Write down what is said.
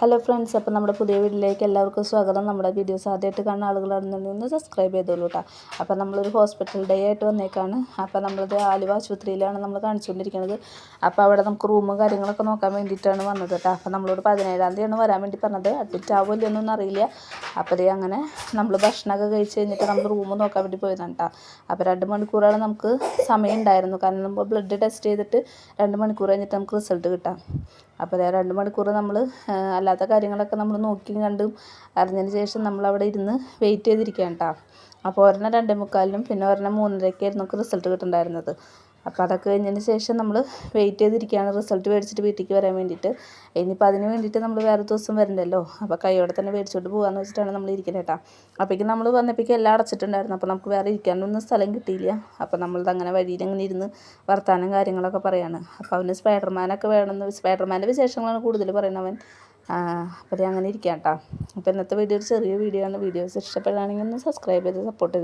Hello friends, അപ്പോൾ നമ്മുടെ പുതിയ വീഡിയോയിലേക്ക് എല്ലാവർക്കും സ്വാഗതം. നമ്മുടെ വീഡിയോസ് ആദ്യമായിട്ട് കാണുന്ന ആളുകളാണെന്നുണ്ടെങ്കിൽ ഒന്ന് സബ്സ്ക്രൈബ് ചെയ്തോളൂ കേട്ടോ. അപ്പോൾ നമ്മളൊരു ഹോസ്പിറ്റൽ ഡേ ആയിട്ട് വന്നേക്കാണ്. അപ്പോൾ നമ്മളത് ആലുവ ആശുപത്രിയിലാണ് നമ്മൾ കാണിച്ചുകൊണ്ടിരിക്കുന്നത്. അപ്പോൾ അവിടെ നമുക്ക് റൂമും കാര്യങ്ങളൊക്കെ നോക്കാൻ വേണ്ടിയിട്ടാണ് വന്നത് കേട്ടോ. അപ്പോൾ നമ്മളോട് 17-ാം തീയതിയാണ് വരാൻ വേണ്ടി പറഞ്ഞത്. അഡ്മിറ്റ് ആവുമല്ലോ എന്നൊന്നും അറിയില്ല. അപ്പോൾ അതേ അങ്ങനെ നമ്മൾ ഭക്ഷണമൊക്കെ കഴിച്ച് കഴിഞ്ഞിട്ട് നമ്മൾ റൂം നോക്കാൻ വേണ്ടി പോയതാണ് കേട്ടോ. അപ്പോൾ 2 മണിക്കൂറാണ് നമുക്ക് സമയം ഉണ്ടായിരുന്നു. കാരണം നമ്മൾ ബ്ലഡ് ടെസ്റ്റ് ചെയ്തിട്ട് 2 മണിക്കൂർ കഴിഞ്ഞിട്ട് നമുക്ക് റിസൾട്ട് കിട്ടാം. അപ്പോൾ 2 മണിക്കൂർ നമ്മൾ അല്ലാത്ത കാര്യങ്ങളൊക്കെ നമ്മൾ നോക്കിയും കണ്ടും അറിഞ്ഞതിന് ശേഷം നമ്മളവിടെ ഇരുന്ന് വെയിറ്റ് ചെയ്തിരിക്കുകയാണ് കേട്ടോ. അപ്പോൾ ഒരെണ്ണം 2:45-നും പിന്നെ ഒരെണ്ണം 3:30-ക്കായിരുന്നു നമുക്ക് റിസൾട്ട് കിട്ടുന്നുണ്ടായിരുന്നത്. അപ്പോൾ അതൊക്കെ കഴിഞ്ഞതിന് ശേഷം നമ്മൾ വെയിറ്റ് ചെയ്തിരിക്കുകയാണ് റിസൾട്ട് മേടിച്ചിട്ട് വീട്ടിലേക്ക് വരാൻ വേണ്ടിയിട്ട്. ഇനിയിപ്പോൾ അതിന് വേണ്ടിയിട്ട് നമ്മൾ വേറെ ദിവസം വരണ്ടല്ലോ. അപ്പോൾ കൈയോടെ തന്നെ മേടിച്ചുകൊണ്ട് പോകാമെന്ന് വെച്ചിട്ടാണ് നമ്മൾ ഇരിക്കുന്നത് കേട്ടോ. അപ്പോഴേക്കും നമ്മൾ വന്നപ്പോഴേക്കും എല്ലാം അടച്ചിട്ടുണ്ടായിരുന്നു. അപ്പോൾ നമുക്ക് വേറെ ഇരിക്കാനൊന്നും സ്ഥലം കിട്ടിയില്ല. അപ്പോൾ നമ്മളത് അങ്ങനെ വഴിയിൽ അങ്ങനെ ഇരുന്ന് വർത്താനം കാര്യങ്ങളൊക്കെ പറയാണ്. അപ്പോൾ അവന് സ്പൈഡർമാനൊക്കെ വേണമെന്ന്, സ്പൈഡർമാൻ്റെ വിശേഷങ്ങളാണ് കൂടുതൽ പറയുന്നവൻ. അപ്പോൾ അങ്ങനെ ഇരിക്കാം കേട്ടോ. അപ്പോൾ ഇന്നത്തെ വീഡിയോ ഒരു ചെറിയ വീഡിയോ ആണ്. വീഡിയോസ് ഇഷ്ടപ്പെടുകയാണെങ്കിൽ ഒന്ന് സബ്സ്ക്രൈബ് ചെയ്ത് സപ്പോർട്ട് ചെയ്തു.